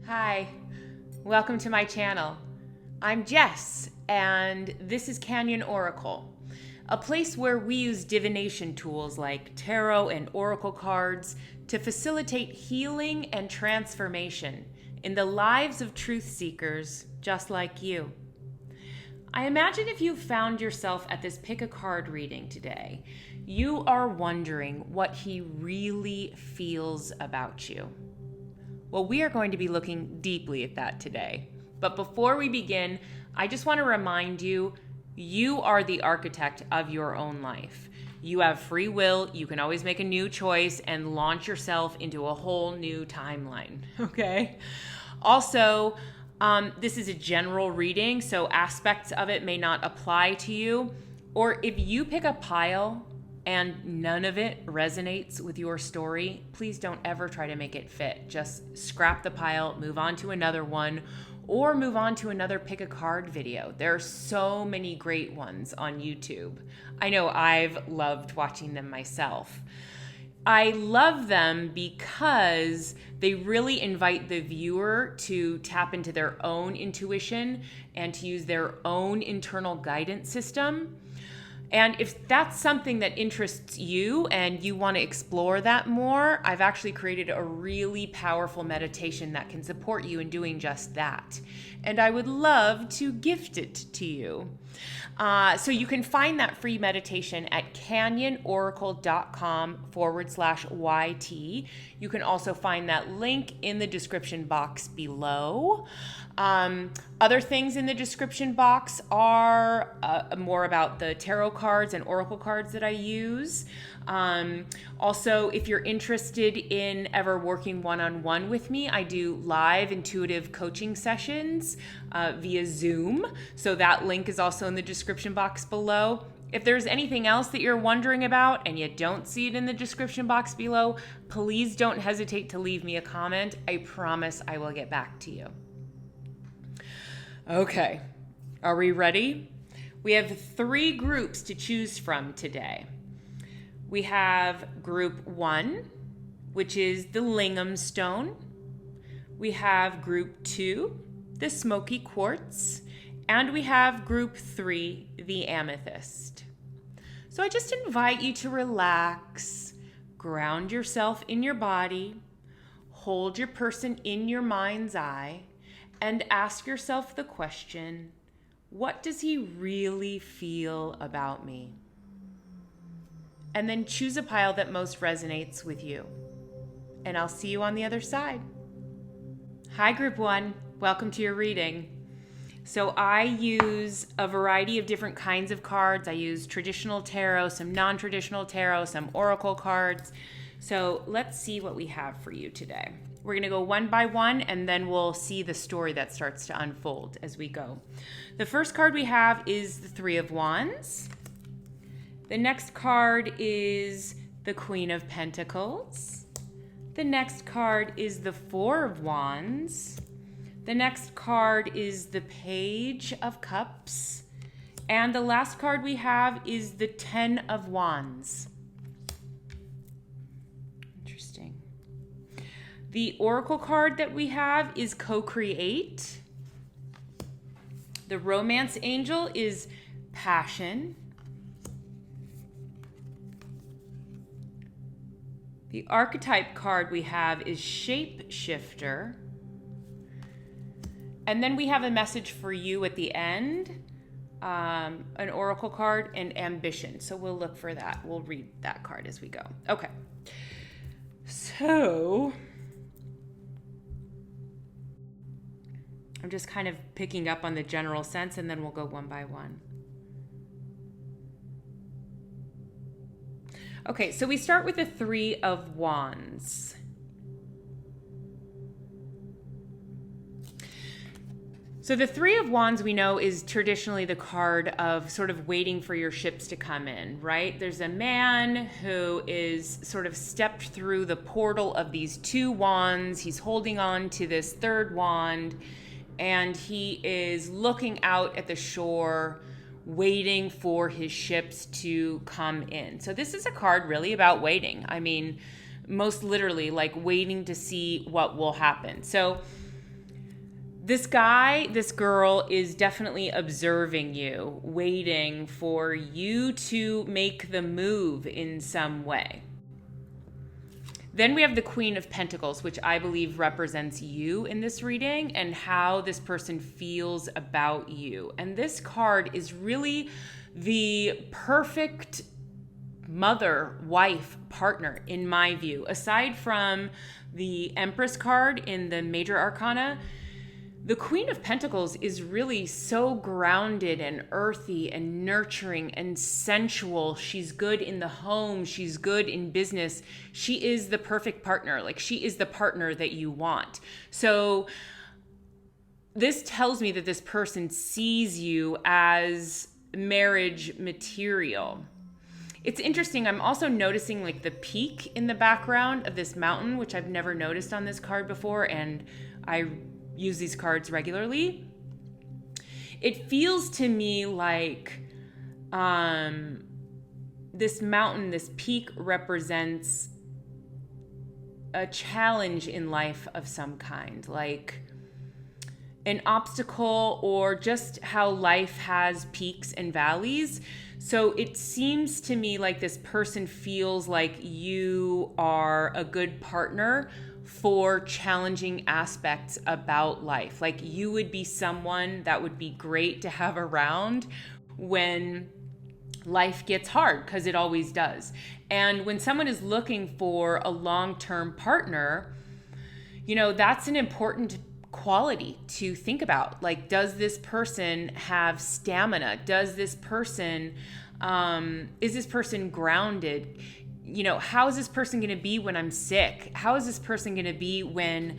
Hi, welcome to my channel. I'm Jess, and this is Canyon Oracle, a place where we use divination tools like tarot and oracle cards to facilitate healing and transformation in the lives of truth seekers just like you. I imagine if you found yourself at this pick a card reading today, you are wondering what he really feels about you. Well, we are going to be looking deeply at that today. But before we begin, I just want to remind you, you are the architect of your own life. You have free will. You can always make a new choice and launch yourself into a whole new timeline, okay? Also, this is a general reading, so aspects of it may not apply to you. Or if you pick a pile and none of it resonates with your story, please don't ever try to make it fit. Just scrap the pile, move on to another one, or move on to another pick a card video. There are so many great ones on YouTube. I know I've loved watching them myself. I love them because they really invite the viewer to tap into their own intuition and to use their own internal guidance system. And if that's something that interests you and you want to explore that more, I've actually created a really powerful meditation that can support you in doing just that. And I would love to gift it to you. So you can find that free meditation at canyonoracle.com/YT. You can also find that link in the description box below. Other things in the description box are more about the tarot cards and oracle cards that I use. Also, if you're interested in ever working one-on-one with me, I do live intuitive coaching sessions via Zoom. So that link is also in the description box below. If there's anything else that you're wondering about and you don't see it in the description box below, please don't hesitate to leave me a comment. I promise I will get back to you. Okay, are we ready? We have 3 groups to choose from today. We have group 1, which is the lingam stone. We have group 2, the smoky quartz. And we have group 3, the amethyst. So I just invite you to relax, ground yourself in your body, hold your person in your mind's eye, and ask yourself the question, what does he really feel about me? And then choose a pile that most resonates with you. And I'll see you on the other side. Hi, Group 1. Welcome to your reading. So I use a variety of different kinds of cards. I use traditional tarot, some non-traditional tarot, some oracle cards. So let's see what we have for you today. We're going to go one by one, and then we'll see the story that starts to unfold as we go. The first card we have is the 3 of Wands. The next card is the Queen of Pentacles. The next card is the 4 of Wands. The next card is the Page of Cups. And the last card we have is the 10 of Wands. Interesting. The oracle card that we have is Co-Create. The romance angel is Passion. The archetype card we have is Shapeshifter. And then we have a message for you at the end, an oracle card, and Ambition. So we'll look for that. We'll read that card as we go. Okay. So I'm just kind of picking up on the general sense, and then we'll go one by one. Okay, so we start with the 3 of Wands. So the 3 of Wands we know is traditionally the card of sort of waiting for your ships to come in, right? There's a man who is sort of stepped through the portal of these 2 wands. He's holding on to this 3rd wand, and he is looking out at the shore, waiting for his ships to come in. So this is a card really about waiting. I mean, most literally, like waiting to see what will happen. So This guy, this girl is definitely observing you, waiting for you to make the move in some way. Then we have the Queen of Pentacles, which I believe represents you in this reading and how this person feels about you. And this card is really the perfect mother, wife, partner, in my view. Aside from the Empress card in the Major Arcana, the Queen of Pentacles is really so grounded and earthy and nurturing and sensual. She's good in the home. She's good in business. She is the perfect partner. Like, she is the partner that you want. So this tells me that this person sees you as marriage material. It's interesting. I'm also noticing like the peak in the background of this mountain, which I've never noticed on this card before. And I use these cards regularly. It feels to me like this mountain, this peak represents a challenge in life of some kind, like an obstacle or just how life has peaks and valleys. So it seems to me like this person feels like you are a good partner for challenging aspects about life. Like, you would be someone that would be great to have around when life gets hard, because it always does. And when someone is looking for a long-term partner, that's an important quality to think about. Like, does this person have stamina? Does this person, is this person grounded? How is this person going to be when I'm sick? How is this person going to be when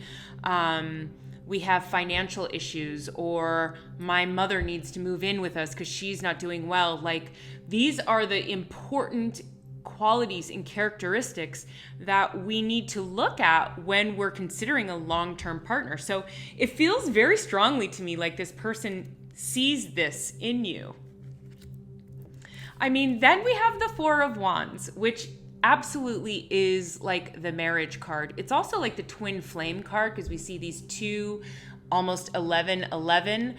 we have financial issues, or my mother needs to move in with us because she's not doing well? Like, these are the important qualities and characteristics that we need to look at when we're considering a long-term partner. So it feels very strongly to me like this person sees this in you. I mean, then we have the Four of Wands, which absolutely is like the marriage card. It's also like the twin flame card, because we see these two almost 11-11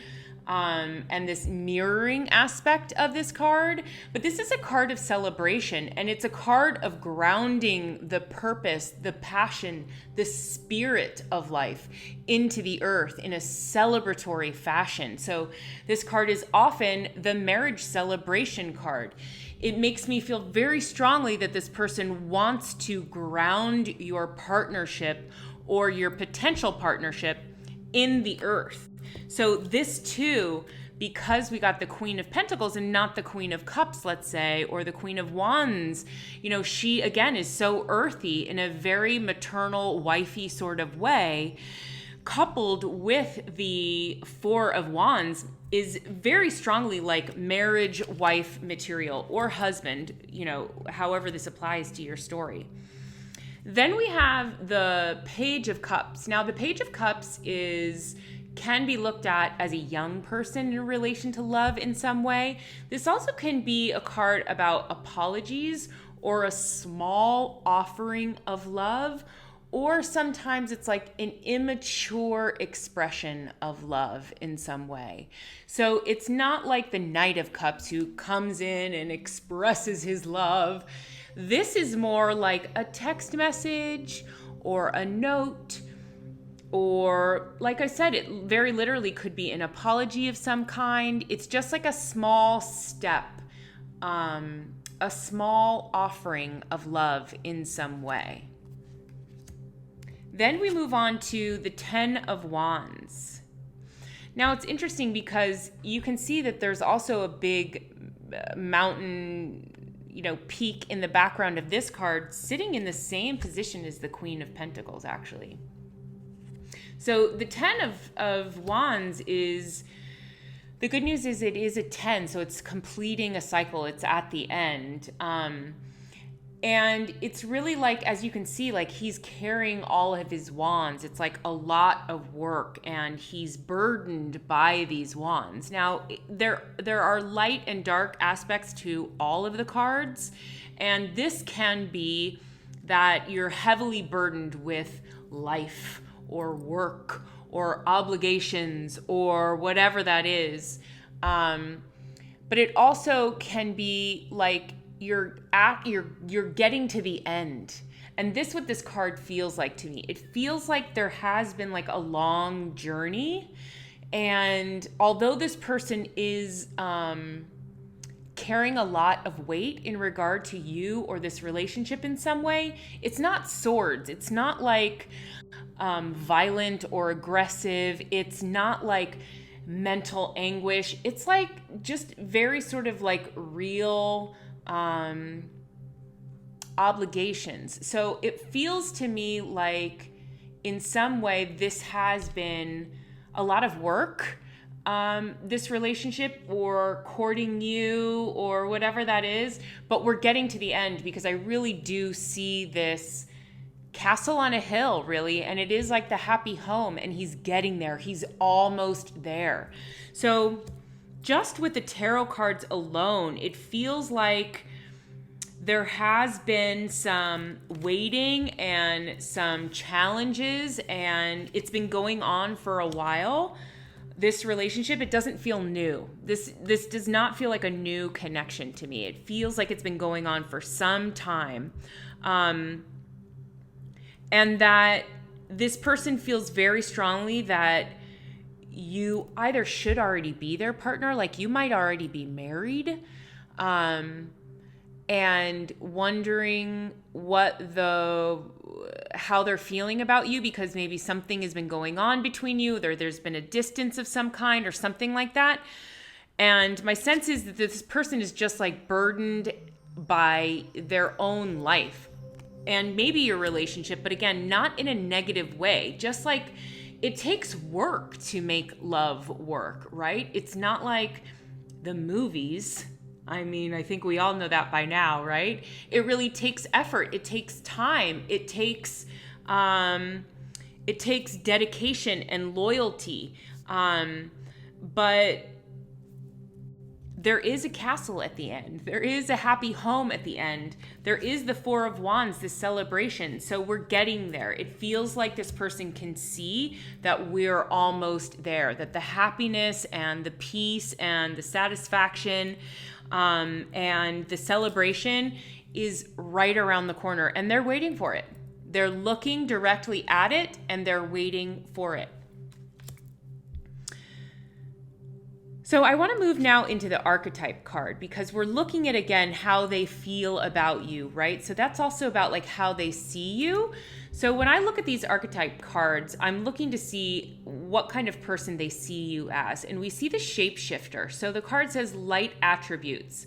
and this mirroring aspect of this card. But this is a card of celebration, and it's a card of grounding the purpose, the passion, the spirit of life into the earth in a celebratory fashion. So this card is often the marriage celebration card. It makes me feel very strongly that this person wants to ground your partnership or your potential partnership in the earth. So this too, because we got the Queen of Pentacles and not the Queen of Cups, let's say, or the Queen of Wands, she again is so earthy in a very maternal, wifey sort of way, coupled with the Four of Wands is very strongly like marriage wife material, or husband, however this applies to your story. Then we have the Page of Cups. Now, the Page of Cups can be looked at as a young person in relation to love in some way. This also can be a card about apologies or a small offering of love, or sometimes it's like an immature expression of love in some way. So it's not like the Knight of Cups who comes in and expresses his love. This is more like a text message or a note, or like I said, it very literally could be an apology of some kind. It's just like a small step, a small offering of love in some way. Then we move on to the Ten of Wands. Now it's interesting because you can see that there's also a big mountain, peak in the background of this card, sitting in the same position as the Queen of Pentacles, actually. So the Ten of Wands is, the good news is it is a 10, so it's completing a cycle. It's at the end. And it's really like, as you can see, like he's carrying all of his wands. It's like a lot of work, and he's burdened by these wands. Now, there are light and dark aspects to all of the cards, and this can be that you're heavily burdened with life or work or obligations or whatever that is. But it also can be like you're getting to the end. And what this card feels like to me. It feels like there has been like a long journey. And although this person is carrying a lot of weight in regard to you or this relationship in some way, it's not swords. It's not like violent or aggressive. It's not like mental anguish. It's like just very sort of like real obligations. So it feels to me like in some way this has been a lot of work, this relationship or courting you or whatever that is, but we're getting to the end because I really do see this castle on a hill, really, and it is like the happy home, and he's getting there. He's almost there. So just with the tarot cards alone, it feels like there has been some waiting and some challenges, and it's been going on for a while. This relationship, it doesn't feel new. This does not feel like a new connection to me. It feels like it's been going on for some time. And that this person feels very strongly that you either should already be their partner, like you might already be married, and wondering how they're feeling about you because maybe something has been going on between you, or there's been a distance of some kind or something like that. And my sense is that this person is just like burdened by their own life and maybe your relationship, but again, not in a negative way. Just like it takes work to make love work, right? It's not like the movies. I mean, I think we all know that by now, right? It really takes effort. It takes time. It takes dedication and loyalty. But there is a castle at the end. There is a happy home at the end. There is the Four of Wands, this celebration. So we're getting there. It feels like this person can see that we're almost there, that the happiness and the peace and the satisfaction and the celebration is right around the corner, and they're waiting for it. They're looking directly at it and they're waiting for it. So I want to move now into the archetype card because we're looking at, again, how they feel about you, right? So that's also about like how they see you. So when I look at these archetype cards, I'm looking to see what kind of person they see you as. And we see the shapeshifter. So the card says light attributes.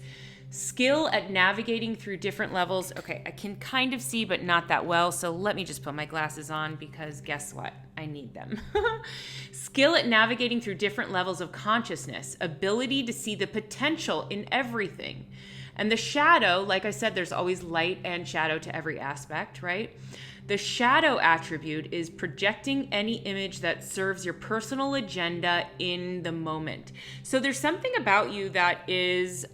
Skill at navigating through different levels. Okay, I can kind of see, but not that well. So let me just put my glasses on because guess what? I need them. Skill at navigating through different levels of consciousness. Ability to see the potential in everything. And the shadow, like I said, there's always light and shadow to every aspect, right? The shadow attribute is projecting any image that serves your personal agenda in the moment. So there's something about you that is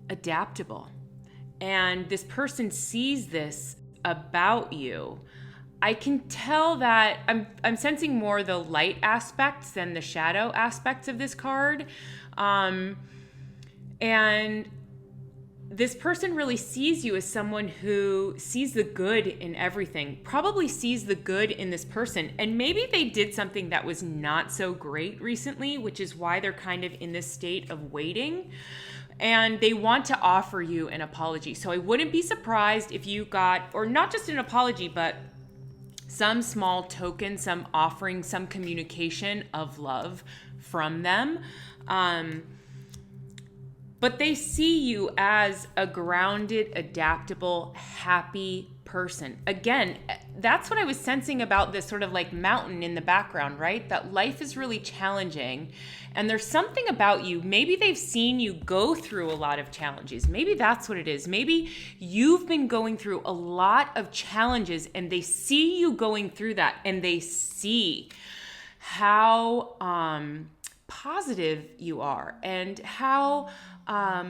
adaptable. And this person sees this about you. I can tell that I'm sensing more the light aspects than the shadow aspects of this card. And this person really sees you as someone who sees the good in everything, probably sees the good in this person. And maybe they did something that was not so great recently, which is why they're kind of in this state of waiting. And they want to offer you an apology. So I wouldn't be surprised if you got, or not just an apology, but some small token, some offering, some communication of love from them. But they see you as a grounded, adaptable, happy person. Again, that's what I was sensing about this sort of like mountain in the background, right? That life is really challenging. And there's something about you. Maybe they've seen you go through a lot of challenges. Maybe that's what it is. Maybe you've been going through a lot of challenges and they see you going through that and they see how positive you are and how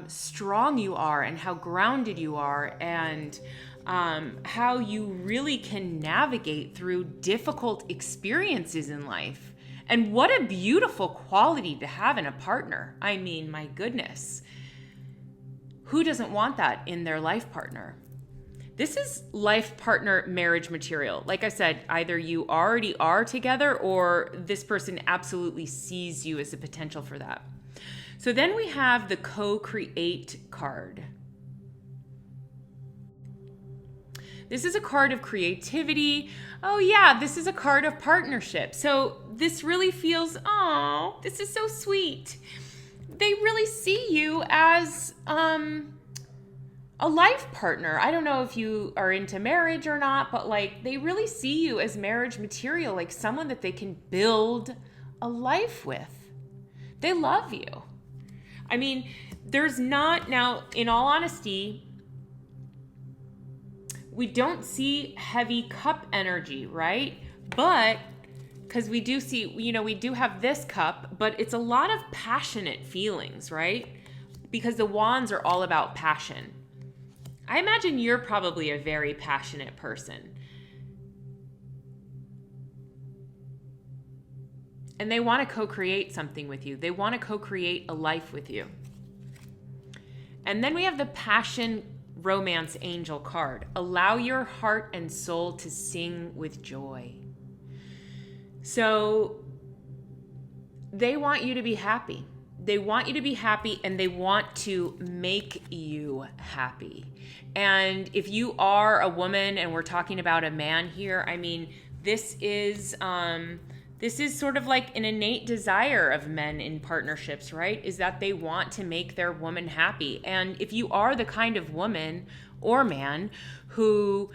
strong you are and how grounded you are, and how you really can navigate through difficult experiences in life. And what a beautiful quality to have in a partner. I mean, my goodness. Who doesn't want that in their life partner? This is life partner marriage material. Like I said, either you already are together or this person absolutely sees you as a potential for that. So then we have the co-create card. This is a card of creativity. Oh yeah, this is a card of partnership. So this really feels, oh, this is so sweet. They really see you as a life partner. I don't know if you are into marriage or not, but like they really see you as marriage material, like someone that they can build a life with. They love you. I mean, there's not, now in all honesty, we don't see heavy cup energy, right? But because we do see, we do have this cup, but it's a lot of passionate feelings, right? Because the wands are all about passion. I imagine you're probably a very passionate person. And they want to co-create something with you. They want to co-create a life with you. And then we have the passion romance angel card. Allow your heart and soul to sing with joy. So they want you to be happy. They want you to be happy, and they want to make you happy. And if you are a woman and we're talking about a man here, I mean, this is sort of like an innate desire of men in partnerships, right? Is that they want to make their woman happy. And if you are the kind of woman or man who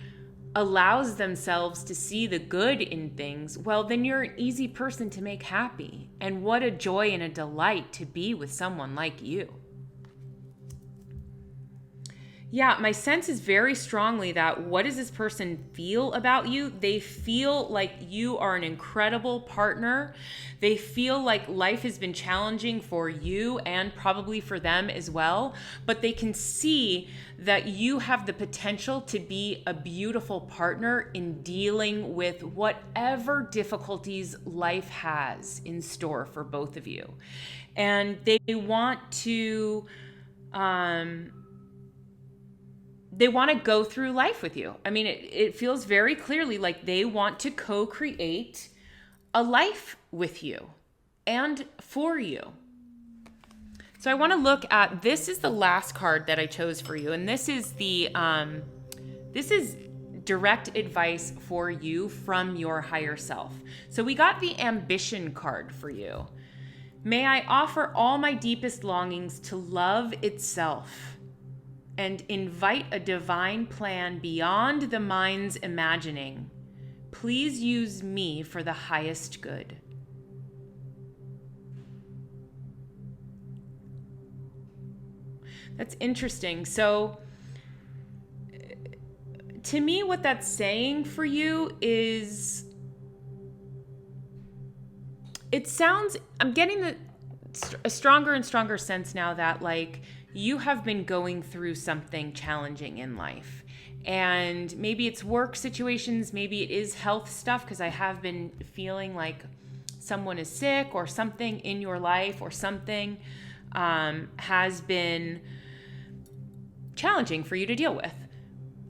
allows themselves to see the good in things, well, then you're an easy person to make happy. And what a joy and a delight to be with someone like you. Yeah, my sense is very strongly that what does this person feel about you? They feel like you are an incredible partner. They feel like life has been challenging for you and probably for them as well. But they can see that you have the potential to be a beautiful partner in dealing with whatever difficulties life has in store for both of you. And they want to go through life with you. I mean, it feels very clearly like they want to co-create a life with you and for you. So I want to look at, this is the last card that I chose for you. And this is this is direct advice for you from your higher self. So we got the ambition card for you. May I offer all my deepest longings to love itself and invite a divine plan beyond the mind's imagining. Please use me for the highest good. That's interesting. So to me, what that's saying for you is, I'm getting a stronger and stronger sense now that like you have been going through something challenging in life. And maybe it's work situations, maybe it is health stuff, because I have been feeling like someone is sick or something in your life or something has been challenging for you to deal with.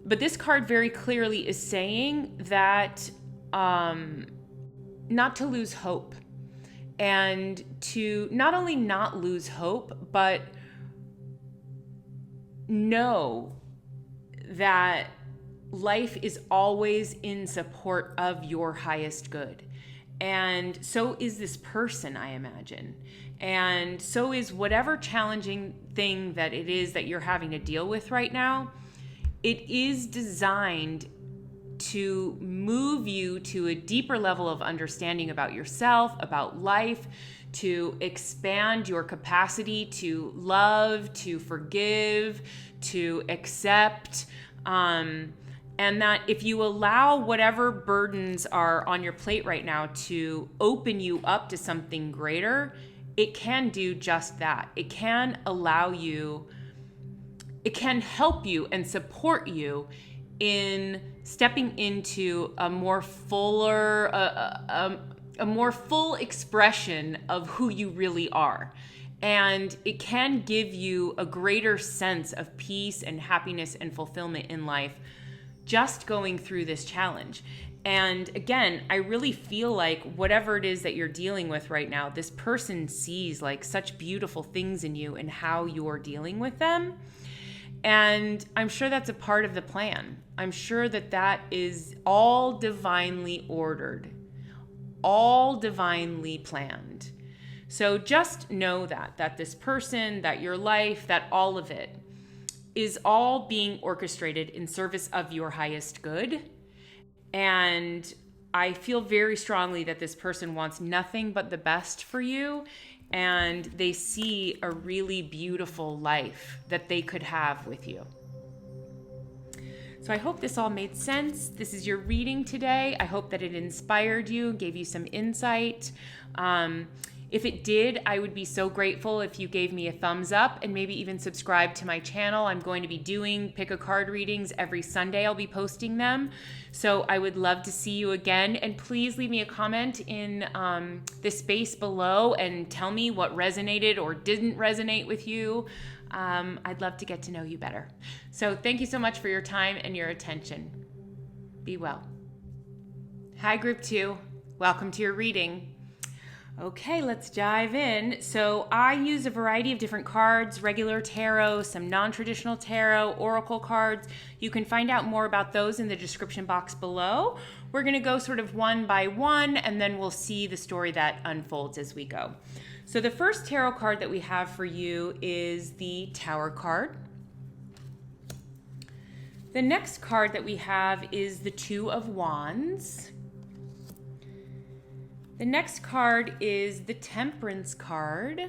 But this card very clearly is saying that not to lose hope, and to not only not lose hope, but know that life is always in support of your highest good. And so is this person, I imagine. And so is whatever challenging thing that it is that you're having to deal with right now. It is designed to move you to a deeper level of understanding about yourself, about life, to expand your capacity to love, to forgive, to accept, and that if you allow whatever burdens are on your plate right now to open you up to something greater, it can do just that. It can allow you, it can help you and support you in stepping into a more fuller, a more full expression of who you really are. And it can give you a greater sense of peace and happiness and fulfillment in life just going through this challenge. And again, I really feel like whatever it is that you're dealing with right now, this person sees like such beautiful things in you and how you're dealing with them. And I'm sure that's a part of the plan. I'm sure that that is all divinely ordered, all divinely planned. So just know that this person, that your life, that all of it is all being orchestrated in service of your highest good. And I feel very strongly that this person wants nothing but the best for you, and they see a really beautiful life that they could have with you. So I hope this all made sense. This is your reading today. I hope that it inspired you, gave you some insight. If it did, I would be so grateful if you gave me a thumbs up and maybe even subscribe to my channel. I'm going to be doing pick a card readings every Sunday. I'll be posting them. So I would love to see you again. And please leave me a comment in the space below and tell me what resonated or didn't resonate with you. I'd love to get to know you better. So thank you so much for your time and your attention. Be well. Hi, Group 2. Welcome to your reading. Okay, let's dive in. So I use a variety of different cards, regular tarot, some non-traditional tarot, oracle cards. You can find out more about those in the description box below. We're going to go sort of one by one, and then we'll see the story that unfolds as we go. So the first tarot card that we have for you is the Tower card. The next card that we have is the Two of Wands. The next card is the Temperance card.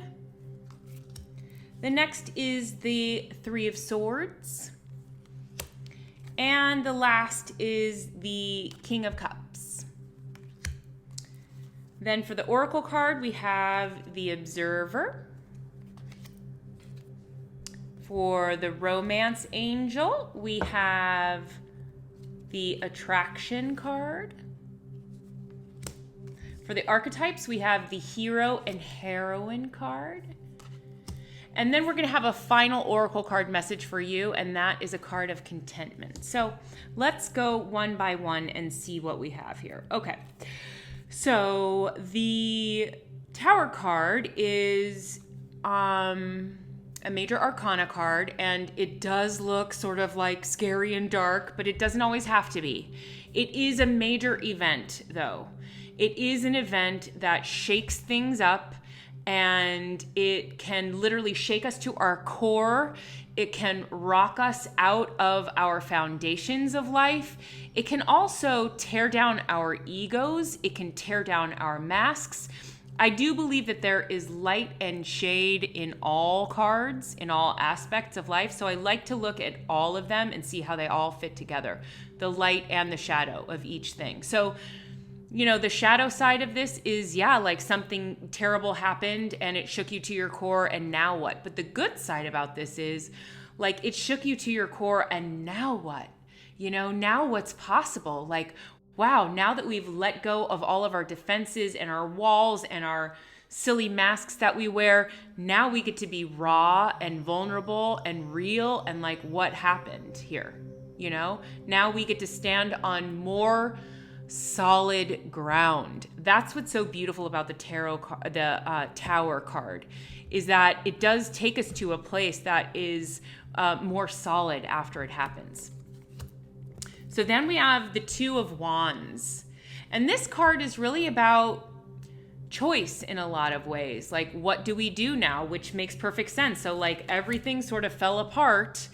The next is the Three of Swords. And the last is the King of Cups. Then for the Oracle card, we have the Observer. For the Romance Angel, we have the Attraction card. For the archetypes, we have the Hero and Heroine card. And then we're going to have a final oracle card message for you, and that is a card of contentment. So let's go one by one and see what we have here. Okay, so the Tower card is a major arcana card, and it does look sort of like scary and dark, but it doesn't always have to be. It is a major event, though. It is an event that shakes things up, and it can literally shake us to our core. It can rock us out of our foundations of life. It can also tear down our egos. It can tear down our masks. I do believe that there is light and shade in all cards, in all aspects of life. So I like to look at all of them and see how they all fit together, the light and the shadow of each thing. So you know, the shadow side of this is, yeah, like something terrible happened and it shook you to your core, and now what? But the good side about this is, like, it shook you to your core, and now what? You know, now what's possible? Like, wow, now that we've let go of all of our defenses and our walls and our silly masks that we wear, now we get to be raw and vulnerable and real, and like, what happened here? You know, now we get to stand on more solid ground. That's what's so beautiful about the Tower card, is that it does take us to a place that is more solid after it happens. So then we have the Two of Wands, and this card is really about choice in a lot of ways. Like, what do we do now? Which makes perfect sense. So like, everything sort of fell apart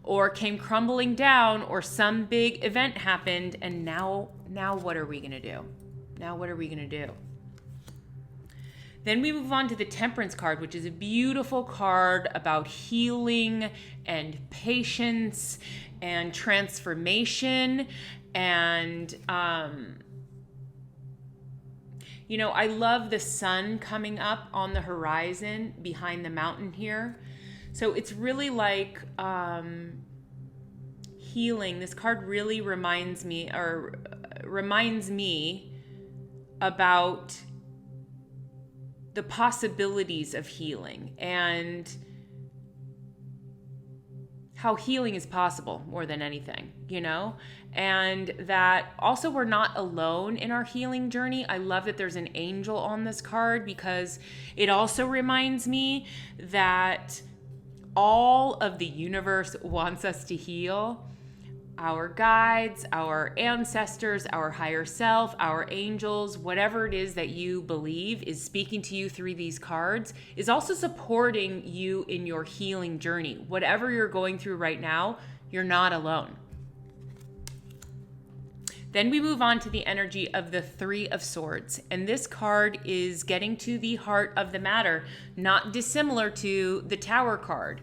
or came crumbling down, or some big event happened, and now what are we going to do? Now what are we going to do? Then we move on to the Temperance card, which is a beautiful card about healing and patience and transformation. And, I love the sun coming up on the horizon behind the mountain here. So it's really like healing. This card really reminds me about the possibilities of healing and how healing is possible more than anything, and that also we're not alone in our healing journey. I love that there's an angel on this card because it also reminds me that all of the universe wants us to heal. Our guides, our ancestors, our higher self, our angels, whatever it is that you believe is speaking to you through these cards, is also supporting you in your healing journey. Whatever you're going through right now, you're not alone. Then we move on to the energy of the Three of Swords. And this card is getting to the heart of the matter, not dissimilar to the Tower card.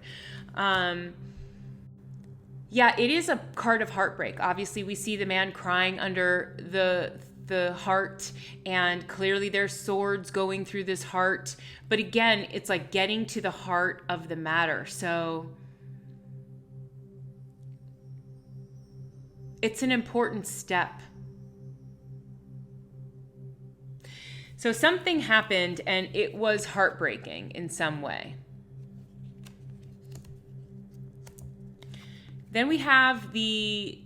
Yeah, it is a card of heartbreak. Obviously, we see the man crying under the heart, and clearly there's swords going through this heart. But again, it's like getting to the heart of the matter. So it's an important step. So something happened and it was heartbreaking in some way. Then we have the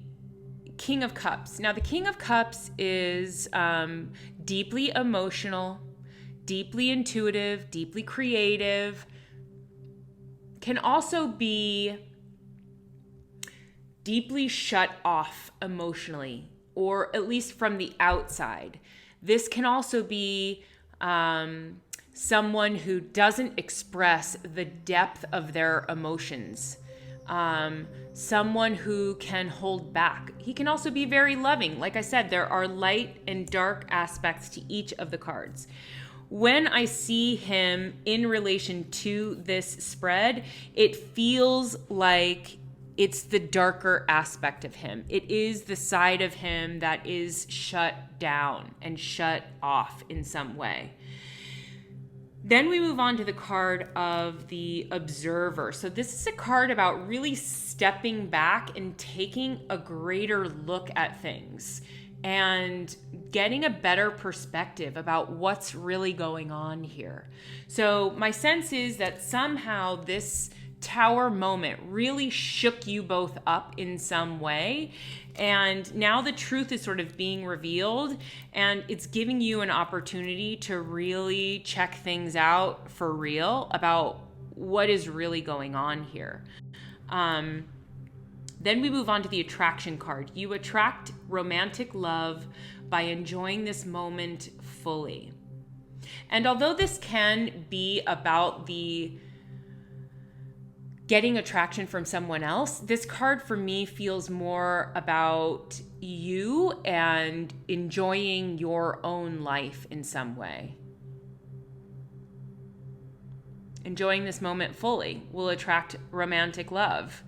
King of Cups. Now, the King of Cups is deeply emotional, deeply intuitive, deeply creative, can also be deeply shut off emotionally, or at least from the outside. This can also be someone who doesn't express the depth of their emotions. Someone who can hold back. He can also be very loving. Like I said, there are light and dark aspects to each of the cards. When I see him in relation to this spread, it feels like it's the darker aspect of him. It is the side of him that is shut down and shut off in some way. Then we move on to the card of the Observer. So this is a card about really stepping back and taking a greater look at things and getting a better perspective about what's really going on here. So my sense is that somehow this Tower moment really shook you both up in some way. And now the truth is sort of being revealed, and it's giving you an opportunity to really check things out for real about what is really going on here. Then we move on to the attraction card. You attract romantic love by enjoying this moment fully. And although this can be about the getting attraction from someone else, this card for me feels more about you and enjoying your own life in some way. Enjoying this moment fully will attract romantic love.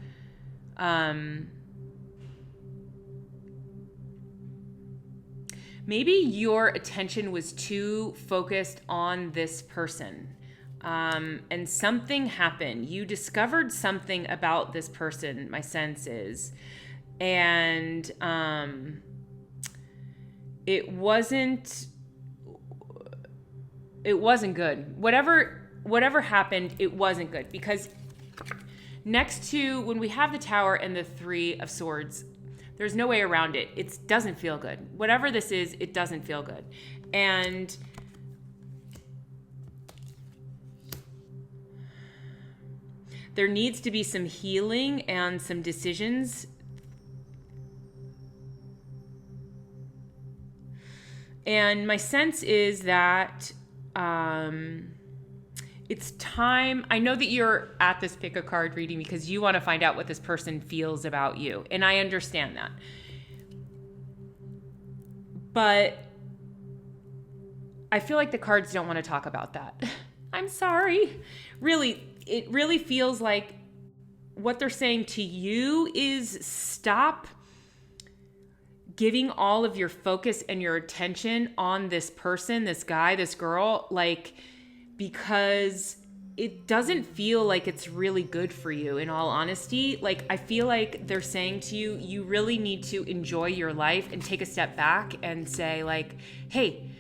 Maybe your attention was too focused on this person. And something happened. You discovered something about this person, my sense is. And it wasn't good. Whatever happened, it wasn't good. Because next to, when we have the Tower and the Three of Swords, there's no way around it. It doesn't feel good. Whatever this is, it doesn't feel good. And there needs to be some healing and some decisions. And my sense is that it's time. I know that you're at this pick a card reading because you want to find out what this person feels about you. And I understand that. But I feel like the cards don't want to talk about that. I'm sorry. Really, it really feels like what they're saying to you is stop giving all of your focus and your attention on this person, this guy, this girl, like, because it doesn't feel like it's really good for you, in all honesty. Like, I feel like they're saying to you, you really need to enjoy your life and take a step back and say, like, hey,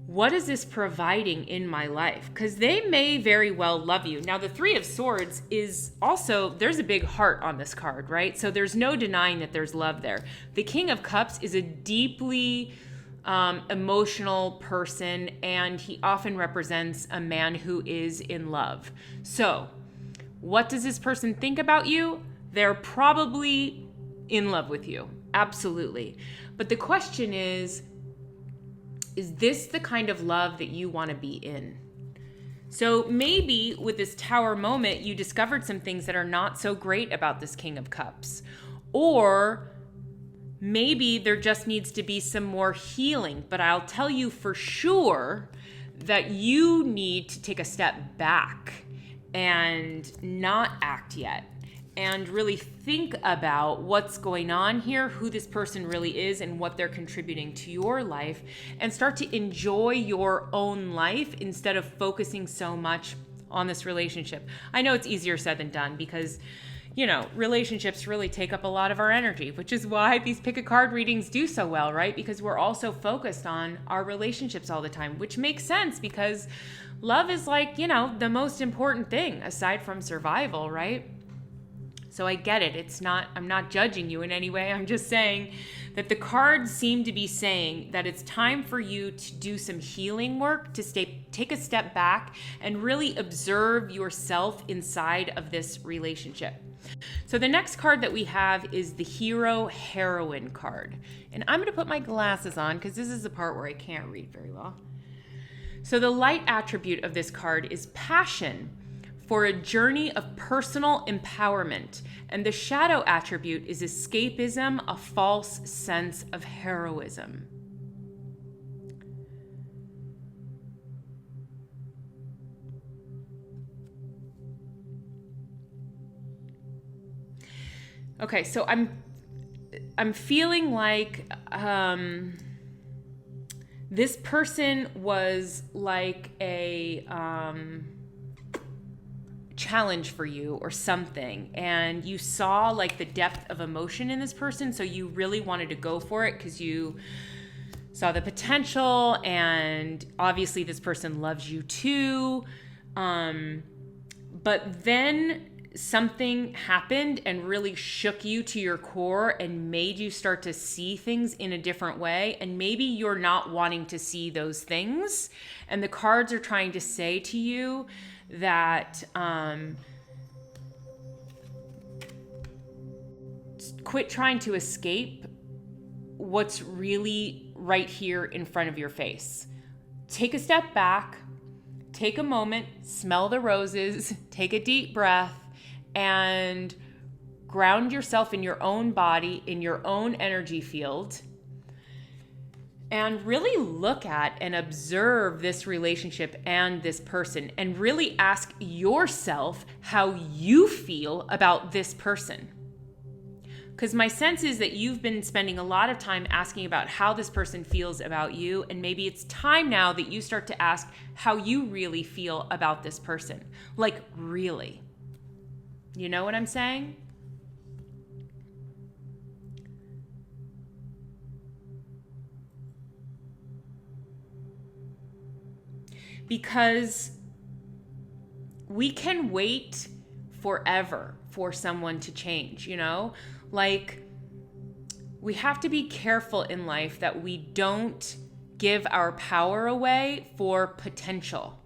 what is this providing in my life? Because they may very well love you. Now, the Three of Swords is also, there's a big heart on this card, right? So there's no denying that there's love there. The King of Cups is a deeply emotional person, and he often represents a man who is in love. So what does this person think about you? They're probably in love with you. Absolutely. But the question is this the kind of love that you want to be in? So maybe with this Tower moment, you discovered some things that are not so great about this King of Cups. Or maybe there just needs to be some more healing. But I'll tell you for sure that you need to take a step back and not act yet, and really think about what's going on here, who this person really is, and what they're contributing to your life, and start to enjoy your own life instead of focusing so much on this relationship. I know it's easier said than done because, you know, relationships really take up a lot of our energy, which is why these pick a card readings do so well, right? Because we're also focused on our relationships all the time, which makes sense because love is, like, you know, the most important thing aside from survival, right? So I get it. I'm not judging you in any way. I'm just saying that the cards seem to be saying that it's time for you to do some healing work, to take a step back and really observe yourself inside of this relationship. So the next card that we have is the Hero-Heroine card. And I'm going to put my glasses on because this is the part where I can't read very well. So the light attribute of this card is passion for a journey of personal empowerment. And the shadow attribute is escapism, a false sense of heroism. Okay, so I'm feeling like this person was like a challenge for you or something, and you saw like the depth of emotion in this person, so you really wanted to go for it because you saw the potential, and obviously this person loves you too, but then something happened and really shook you to your core and made you start to see things in a different way, and maybe you're not wanting to see those things, and the cards are trying to say to you that quit trying to escape what's really right here in front of your face. Take a step back, take a moment, smell the roses, take a deep breath, and ground yourself in your own body, in your own energy field, and really look at and observe this relationship and this person, and really ask yourself how you feel about this person. Because my sense is that you've been spending a lot of time asking about how this person feels about you, and maybe it's time now that you start to ask how you really feel about this person. Like, really. You know what I'm saying? Because we can wait forever for someone to change, you know? Like, we have to be careful in life that we don't give our power away for potential.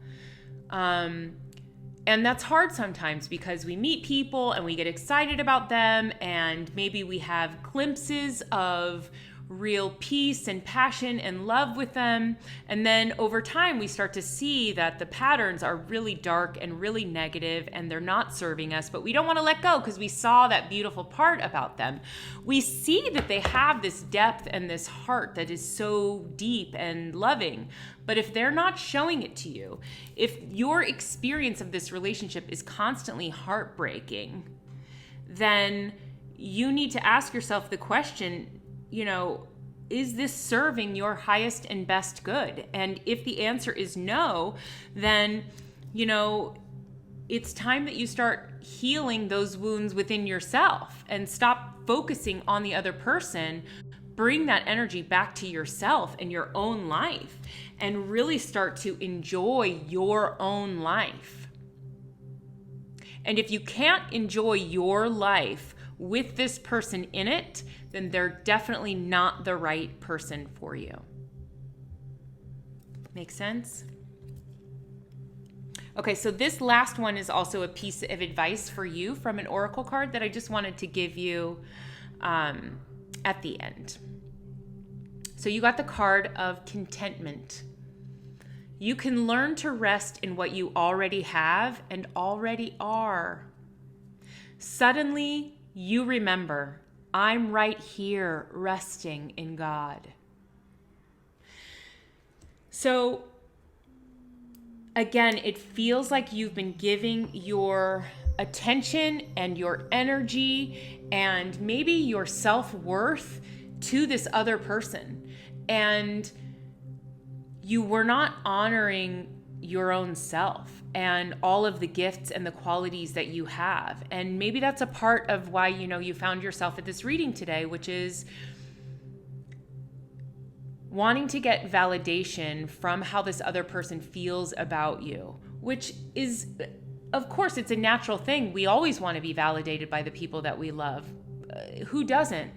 And that's hard sometimes because we meet people and we get excited about them, and maybe we have glimpses of real peace and passion and love with them. And then over time, we start to see that the patterns are really dark and really negative and they're not serving us, but we don't want to let go because we saw that beautiful part about them. We see that they have this depth and this heart that is so deep and loving. But if they're not showing it to you, if your experience of this relationship is constantly heartbreaking, then you need to ask yourself the question, is this serving your highest and best good? And if the answer is no, then, it's time that you start healing those wounds within yourself and stop focusing on the other person. Bring that energy back to yourself and your own life and really start to enjoy your own life. And if you can't enjoy your life with this person in it, then they're definitely not the right person for you. Make sense? Okay, so this last one is also a piece of advice for you from an oracle card that I just wanted to give you at the end. So you got the card of contentment. You can learn to rest in what you already have and already are. Suddenly, you remember, I'm right here resting in God. So, again, it feels like you've been giving your attention and your energy and maybe your self-worth to this other person. And you were not honoring your own self and all of the gifts and the qualities that you have. And maybe that's a part of why, you found yourself at this reading today, which is wanting to get validation from how this other person feels about you, which is, of course, it's a natural thing. We always want to be validated by the people that we love. Who doesn't?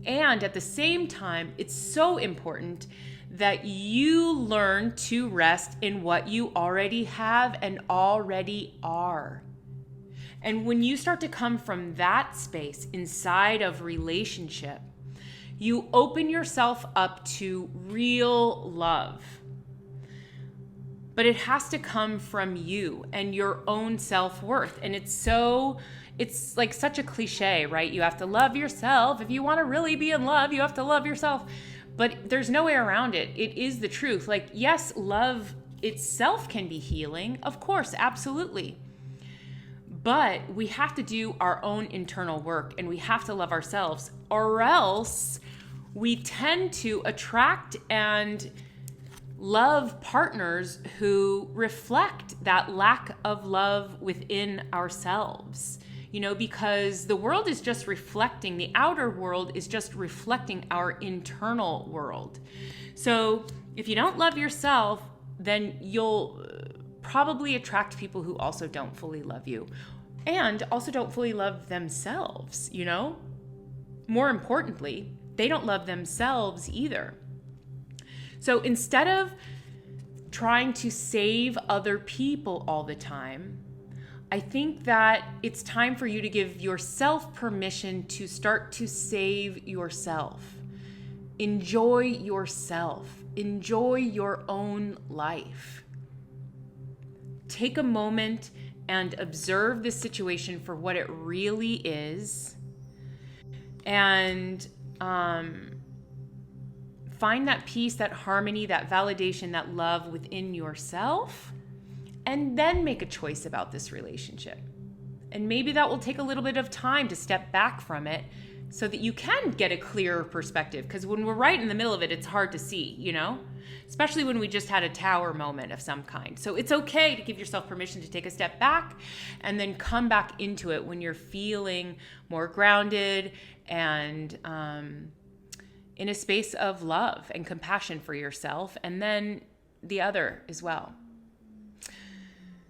And at the same time, it's so important that you learn to rest in what you already have and already are. And when you start to come from that space inside of relationship, you open yourself up to real love. But it has to come from you and your own self-worth. And it's like such a cliche, right? You have to love yourself. If you want to really be in love, you have to love yourself. But there's no way around it. It is the truth. Like, yes, love itself can be healing. Of course, absolutely. But we have to do our own internal work and we have to love ourselves, or else we tend to attract and love partners who reflect that lack of love within ourselves. Because the world is just reflecting, the outer world is just reflecting our internal world. So if you don't love yourself, then you'll probably attract people who also don't fully love you and also don't fully love themselves, More importantly, they don't love themselves either. So instead of trying to save other people all the time, I think that it's time for you to give yourself permission to start to save yourself. Enjoy yourself. Enjoy your own life. Take a moment and observe the situation for what it really is. And find that peace, that harmony, that validation, that love within yourself. And then make a choice about this relationship. And maybe that will take a little bit of time to step back from it so that you can get a clearer perspective. Because when we're right in the middle of it, it's hard to see, especially when we just had a tower moment of some kind. So it's okay to give yourself permission to take a step back and then come back into it when you're feeling more grounded and in a space of love and compassion for yourself and then the other as well.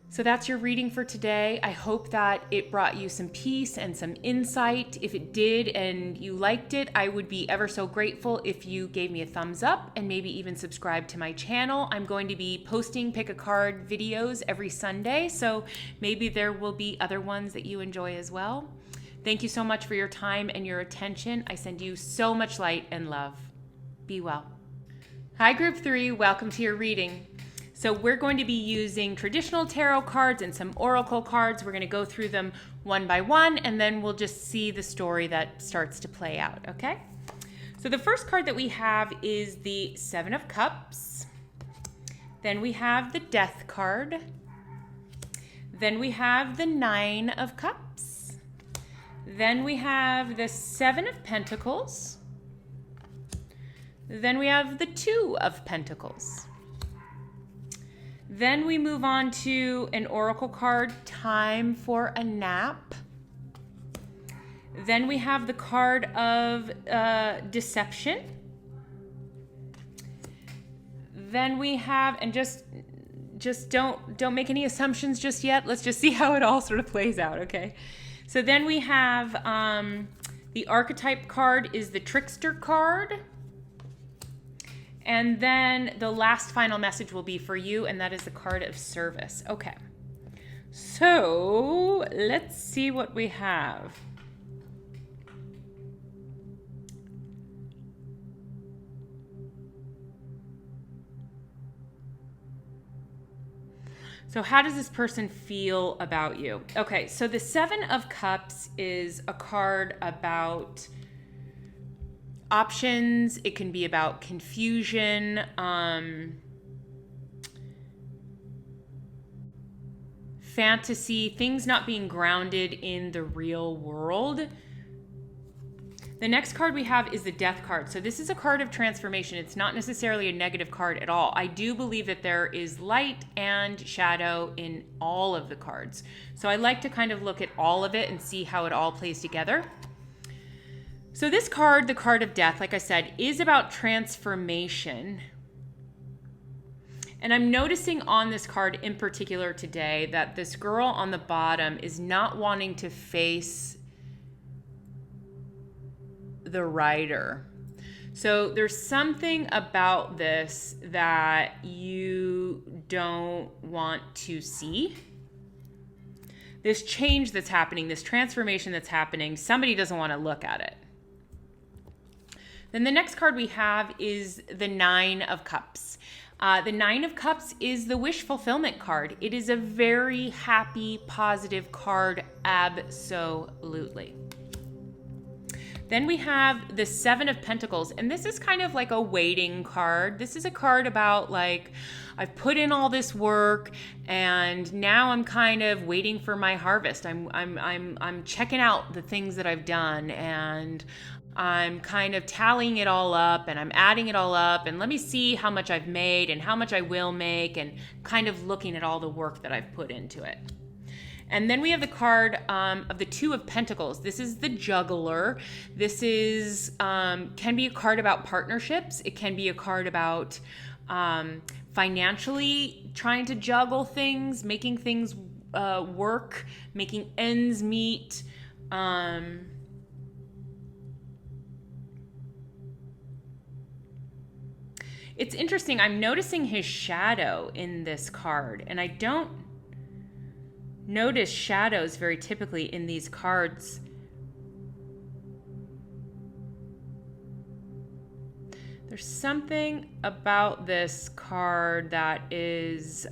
So that's your reading for today. I hope that it brought you some peace and some insight. If it did and you liked it, I would be ever so grateful if you gave me a thumbs up and maybe even subscribe to my channel. I'm going to be posting Pick a Card videos every Sunday, so maybe there will be other ones that you enjoy as well. Thank you so much for your time and your attention. I send you so much light and love. Be well. Hi, Group 3. Welcome to your reading. So we're going to be using traditional tarot cards and some oracle cards. We're going to go through them one by one, and then we'll just see the story that starts to play out, okay? So the first card that we have is the Seven of Cups. Then we have the Death card. Then we have the Nine of Cups. Then we have the Seven of Pentacles. Then we have the Two of Pentacles. Then we move on to an oracle card, Time for a Nap. Then we have the card of Deception. Then we have, and just don't make any assumptions just yet. Let's just see how it all sort of plays out, okay? So then we have the archetype card is the Trickster card. And then the last final message will be for you, and that is the card of Service. Okay. So let's see what we have. So how does this person feel about you? Okay, so the Seven of Cups is a card about options. It can be about confusion, fantasy, things not being grounded in the real world. The next card we have is the Death card. So this is a card of transformation. It's not necessarily a negative card at all. I do believe that there is light and shadow in all of the cards. So I like to kind of look at all of it and see how it all plays together. So this card, the card of Death, like I said, is about transformation. And I'm noticing on this card in particular today that this girl on the bottom is not wanting to face the rider. So there's something about this that you don't want to see. This change that's happening, this transformation that's happening, somebody doesn't want to look at it. Then the next card we have is the Nine of Cups. The Nine of Cups is the wish fulfillment card. It is a very happy, positive card, absolutely. Then we have the Seven of Pentacles, and this is kind of like a waiting card. This is a card about like, I've put in all this work and now I'm kind of waiting for my harvest. I'm checking out the things that I've done, and I'm kind of tallying it all up, and I'm adding it all up, and let me see how much I've made and how much I will make, and kind of looking at all the work that I've put into it. And then we have the card of the Two of Pentacles. This is the Juggler. This is can be a card about partnerships. It can be a card about financially trying to juggle things, making things work, making ends meet. It's interesting. I'm noticing his shadow in this card, and I don't notice shadows very typically in these cards. There's something about this card that is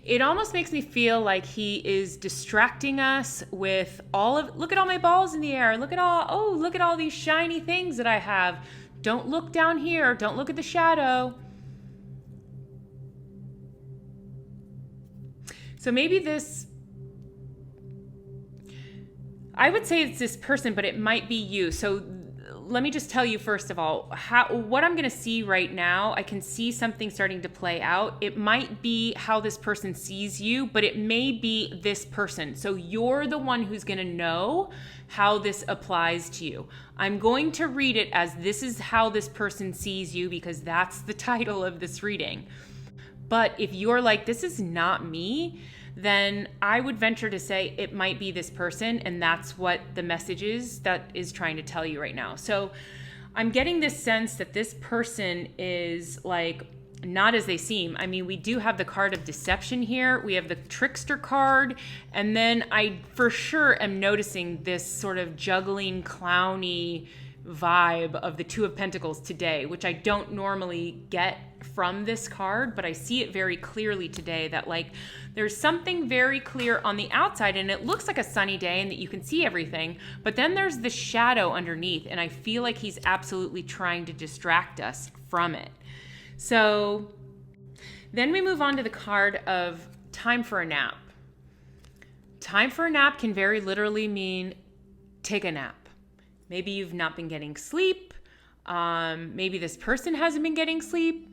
it almost makes me feel like he is distracting us with all of, look at all my balls in the air, look at all these shiny things that I have. Don't look down here, don't look at the shadow. So maybe this, I would say it's this person, but it might be you. So let me just tell you, first of all, what I'm going to see right now. I can see something starting to play out. It might be how this person sees you, but it may be this person. So you're the one who's going to know how this applies to you. I'm going to read it as this is how this person sees you, because that's the title of this reading. But if you're like, this is not me, then I would venture to say it might be this person, and that's what the message is that is trying to tell you right now. So I'm getting this sense that this person is like not as they seem. I mean, we do have the card of Deception here. We have the Trickster card, and then I for sure am noticing this sort of juggling, clowny vibe of the Two of Pentacles today, which I don't normally get from this card, but I see it very clearly today that like there's something very clear on the outside, and it looks like a sunny day and that you can see everything, but then there's the shadow underneath, and I feel like he's absolutely trying to distract us from it. So then we move on to the card of Time for a Nap. Time for a nap can very literally mean take a nap. Maybe you've not been getting sleep. Maybe this person hasn't been getting sleep.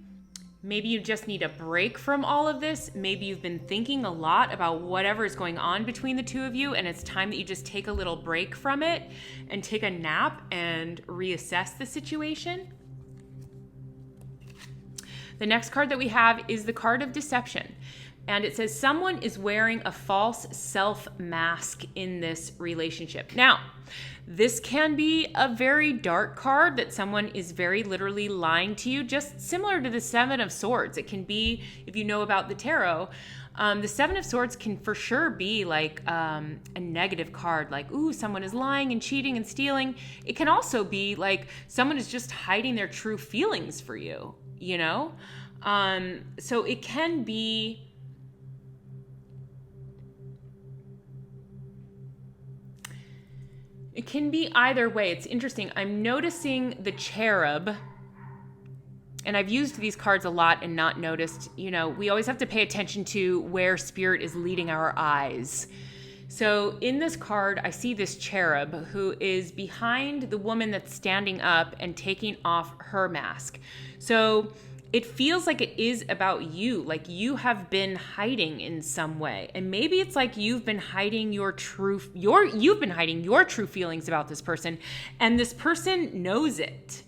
Maybe you just need a break from all of this. Maybe you've been thinking a lot about whatever is going on between the two of you, and it's time that you just take a little break from it and take a nap and reassess the situation. The next card that we have is the card of deception. And it says someone is wearing a false self mask in this relationship. Now, this can be a very dark card that someone is very literally lying to you, just similar to the Seven of Swords. It can be, if you know about the tarot, the Seven of Swords can for sure be like a negative card, like, ooh, someone is lying and cheating and stealing. It can also be like someone is just hiding their true feelings for you, you know? So it can be... It can be either way. It's interesting. I'm noticing the cherub, and I've used these cards a lot and not noticed, we always have to pay attention to where spirit is leading our eyes. So in this card, I see this cherub who is behind the woman that's standing up and taking off her mask. So it feels like it is about you, like you have been hiding in some way. And maybe it's like you've been hiding your true feelings about this person, and this person knows it.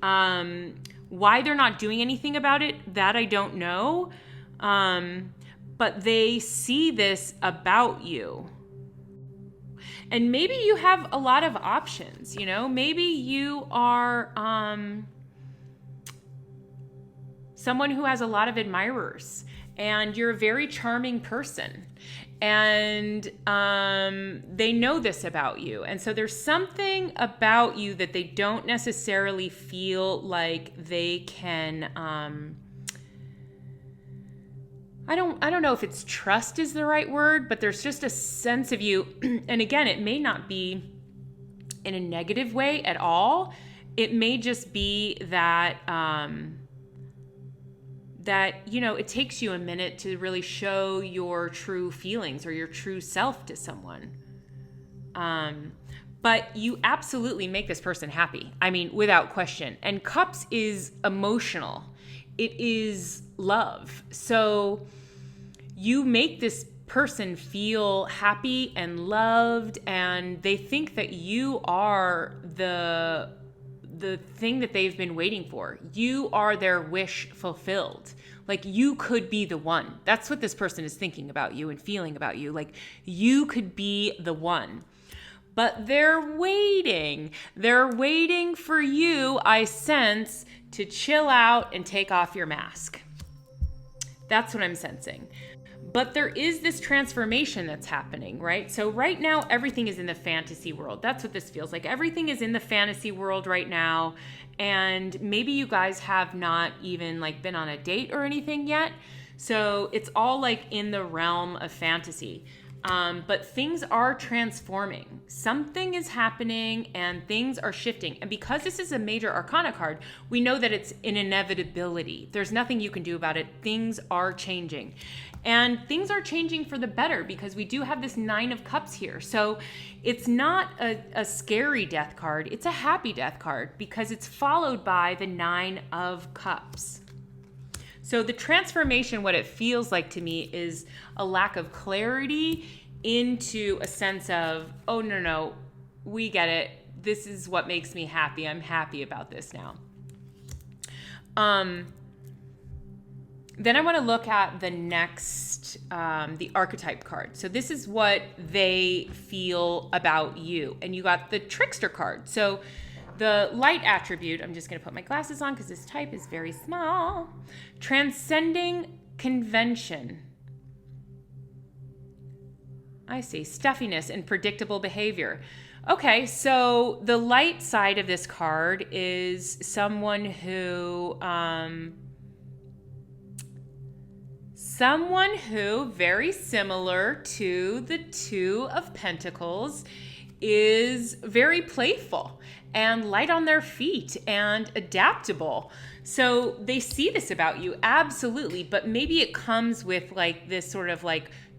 Why they're not doing anything about it, that I don't know. But they see this about you. And maybe you have a lot of options, maybe you are someone who has a lot of admirers, and you're a very charming person, and they know this about you. And so there's something about you that they don't necessarily feel like they can, I don't know if it's trust is the right word, but there's just a sense of you. And again, it may not be in a negative way at all. It may just be that, it takes you a minute to really show your true feelings or your true self to someone. But you absolutely make this person happy. I mean, without question. And Cups is emotional. It is love. So you make this person feel happy and loved, and they think that you are the thing that they've been waiting for. You are their wish fulfilled. Like, you could be the one. That's what this person is thinking about you and feeling about you. Like, you could be the one. But they're waiting. They're waiting for you, I sense, to chill out and take off your mask. That's what I'm sensing. But there is this transformation that's happening, right? So right now, everything is in the fantasy world. That's what this feels like. Everything is in the fantasy world right now. And maybe you guys have not even been on a date or anything yet. So it's all in the realm of fantasy. But things are transforming. Something is happening and things are shifting. And because this is a major arcana card, we know that it's an inevitability. There's nothing you can do about it. Things are changing. And things are changing for the better because we do have this Nine of Cups here. So it's not a scary death card. It's a happy death card because it's followed by the Nine of Cups. So the transformation, what it feels like to me, is a lack of clarity into a sense of, oh, no, we get it. This is what makes me happy. I'm happy about this now. Then I want to look at the next, the archetype card. So this is what they feel about you. And you got the trickster card. So the light attribute, I'm just going to put my glasses on because this type is very small. Transcending convention. I see. Stuffiness and predictable behavior. Okay, so the light side of this card is someone who very similar to the Two of Pentacles, is very playful and light on their feet and adaptable. So they see this about you, absolutely, but maybe it comes with this sort of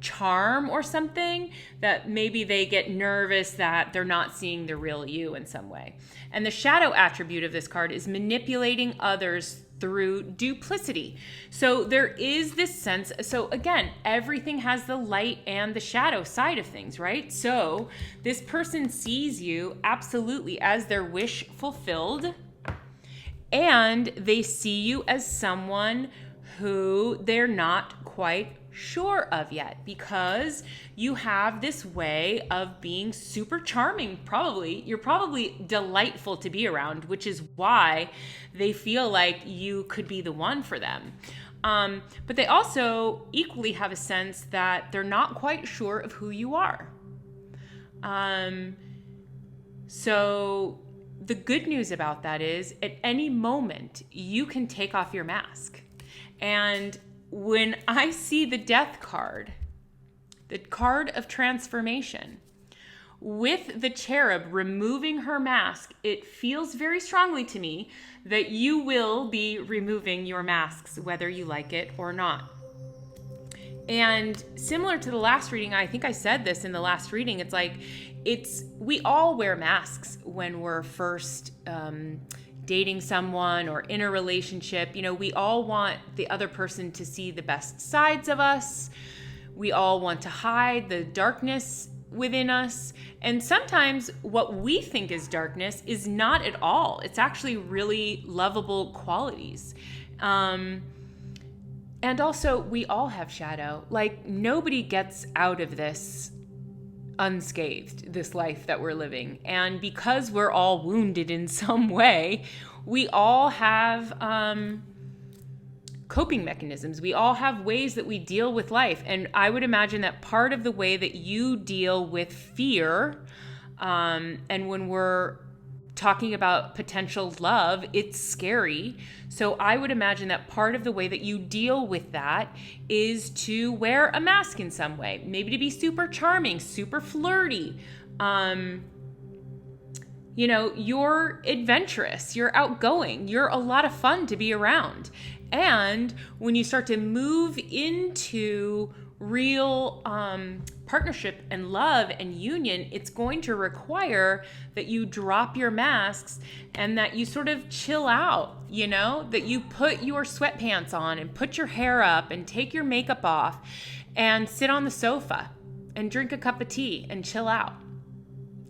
charm or something, that maybe they get nervous that they're not seeing the real you in some way. And the shadow attribute of this card is manipulating others through duplicity. So there is this sense, so again, everything has the light and the shadow side of things, right? So this person sees you absolutely as their wish fulfilled, and they see you as someone who they're not quite sure of yet, because you have this way of being super charming. You're probably delightful to be around, which is why they feel like you could be the one for them. But they also equally have a sense that they're not quite sure of who you are. So the good news about that is at any moment you can take off your mask. And when I see the Death card, the card of transformation, with the cherub removing her mask, it feels very strongly to me that you will be removing your masks, whether you like it or not. And similar to the last reading, I think I said this in the last reading, we all wear masks when we're first dating someone or in a relationship. We all want the other person to see the best sides of us. We all want to hide the darkness within us. And sometimes what we think is darkness is not at all. It's actually really lovable qualities. And also, we all have shadow. Like, nobody gets out of this unscathed, this life that we're living. And because we're all wounded in some way, we all have coping mechanisms. We all have ways that we deal with life. And I would imagine that part of the way that you deal with fear, and when we're talking about potential love, it's scary. So I would imagine that part of the way that you deal with that is to wear a mask in some way, maybe to be super charming, super flirty. You're adventurous, you're outgoing, you're a lot of fun to be around. And when you start to move into real partnership and love and union, it's going to require that you drop your masks and that you sort of chill out, that you put your sweatpants on and put your hair up and take your makeup off and sit on the sofa and drink a cup of tea and chill out,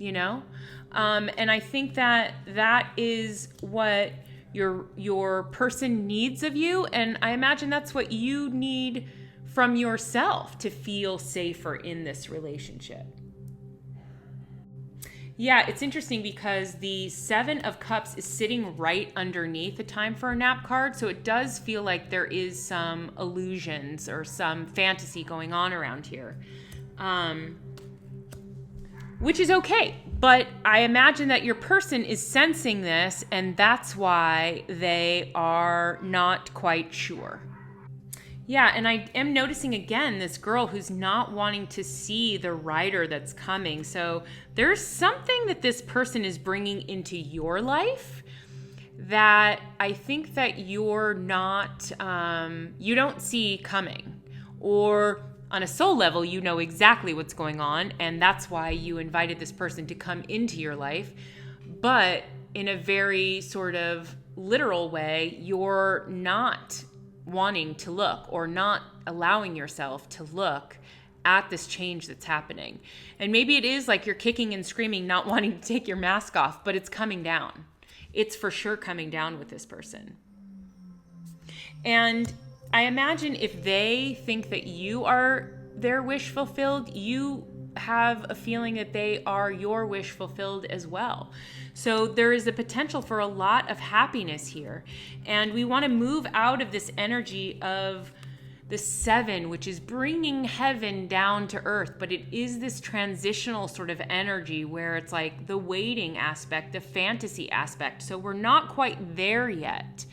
and I think that is what your person needs of you. And I imagine that's what you need from yourself to feel safer in this relationship. Yeah, it's interesting because the 7 of Cups is sitting right underneath the Time for a Nap card. So it does feel like there is some illusions or some fantasy going on around here, which is okay. But I imagine that your person is sensing this, and that's why they are not quite sure. Yeah, and I am noticing again this girl who's not wanting to see the rider that's coming. So there's something that this person is bringing into your life that I think that you're not, you don't see coming. Or on a soul level, you know exactly what's going on, and that's why you invited this person to come into your life. But in a very sort of literal way, you're not wanting to look or not allowing yourself to look at this change that's happening. And maybe it is like you're kicking and screaming, not wanting to take your mask off, but it's coming down. It's for sure coming down with this person. And I imagine if they think that you are their wish fulfilled, you have a feeling that they are your wish fulfilled as well. So there is a potential for a lot of happiness here. And we want to move out of this energy of the 7, which is bringing heaven down to earth. But it is this transitional sort of energy where it's like the waiting aspect, the fantasy aspect. So we're not quite there yet.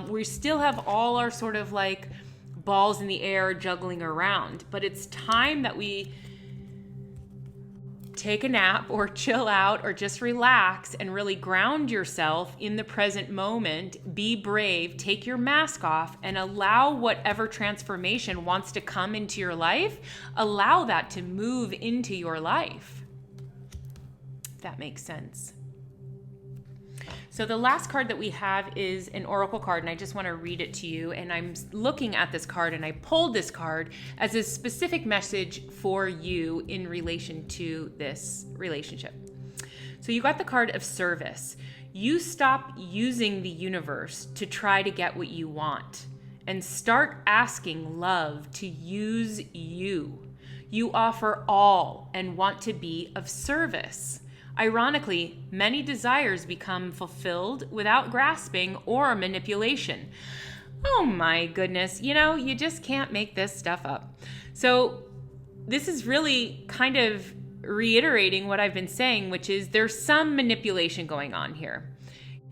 We still have all our sort of like balls in the air juggling around. But it's time that we take a nap or chill out or just relax and really ground yourself in the present moment. Be brave, take your mask off, and allow whatever transformation wants to come into your life. Allow that to move into your life. If that makes sense. So the last card that we have is an oracle card, and I just want to read it to you. And I'm looking at this card, and I pulled this card as a specific message for you in relation to this relationship. So you got the card of service. You stop using the universe to try to get what you want and start asking love to use you. You offer all and want to be of service. Ironically, many desires become fulfilled without grasping or manipulation. Oh my goodness, you just can't make this stuff up. So this is really kind of reiterating what I've been saying, which is there's some manipulation going on here.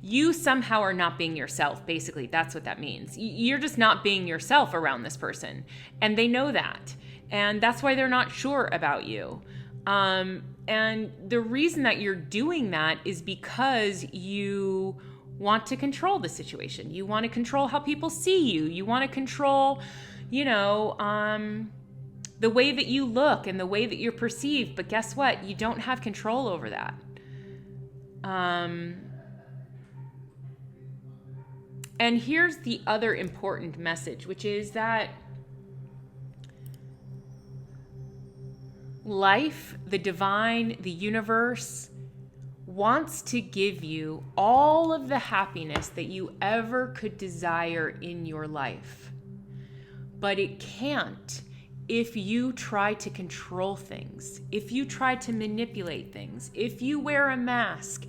You somehow are not being yourself, basically. That's what that means. You're just not being yourself around this person, and they know that. And that's why they're not sure about you. And the reason that you're doing that is because you want to control the situation. You want to control how people see you. You want to control, the way that you look and the way that you're perceived. But guess what? You don't have control over that. And here's the other important message, which is that life, the divine, the universe wants to give you all of the happiness that you ever could desire in your life. But it can't if you try to control things, if you try to manipulate things, if you wear a mask,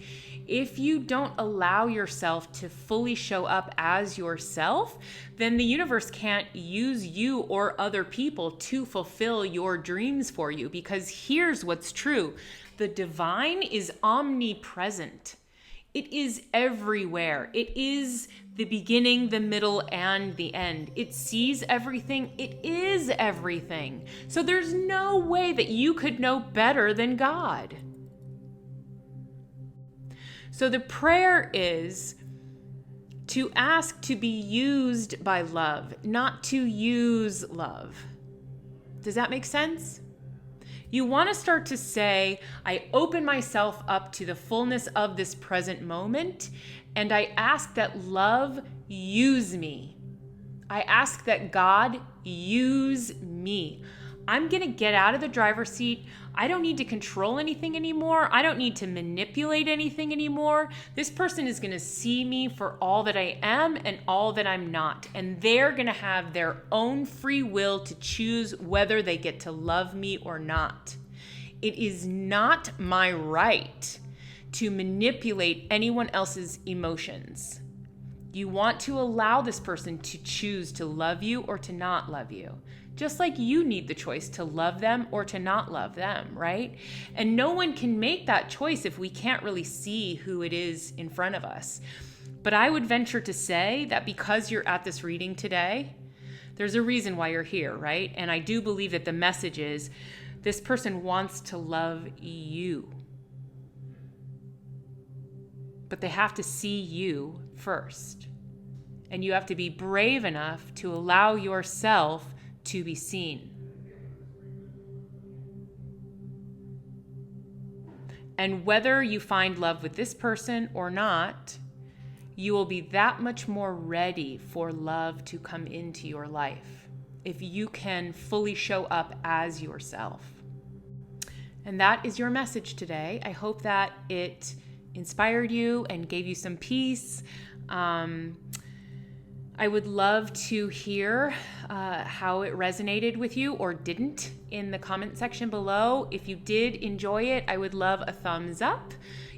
if you don't allow yourself to fully show up as yourself, then the universe can't use you or other people to fulfill your dreams for you. Because here's what's true. The divine is omnipresent. It is everywhere. It is the beginning, the middle, and the end. It sees everything. It is everything. So there's no way that you could know better than God. So the prayer is to ask to be used by love, not to use love. Does that make sense? You want to start to say, I open myself up to the fullness of this present moment, and I ask that love use me. I ask that God use me. I'm going to get out of the driver's seat. I don't need to control anything anymore. I don't need to manipulate anything anymore. This person is going to see me for all that I am and all that I'm not. And they're going to have their own free will to choose whether they get to love me or not. It is not my right to manipulate anyone else's emotions. You want to allow this person to choose to love you or to not love you. Just like you need the choice to love them or to not love them, right? And no one can make that choice if we can't really see who it is in front of us. But I would venture to say that because you're at this reading today, there's a reason why you're here, right? And I do believe that the message is this person wants to love you. But they have to see you first. And you have to be brave enough to allow yourself to be seen. And whether you find love with this person or not, you will be that much more ready for love to come into your life if you can fully show up as yourself. And that is your message today. I hope that it inspired you and gave you some peace. I would love to hear how it resonated with you or didn't in the comment section below. If you did enjoy it, I would love a thumbs up.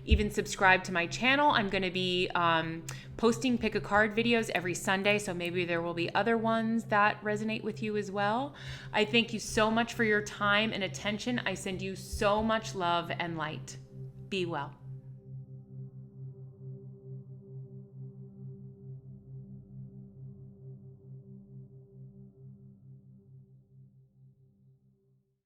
Even subscribe to my channel. I'm going to be posting pick a card videos every Sunday, so maybe there will be other ones that resonate with you as well. I thank you so much for your time and attention. I send you so much love and light. Be well.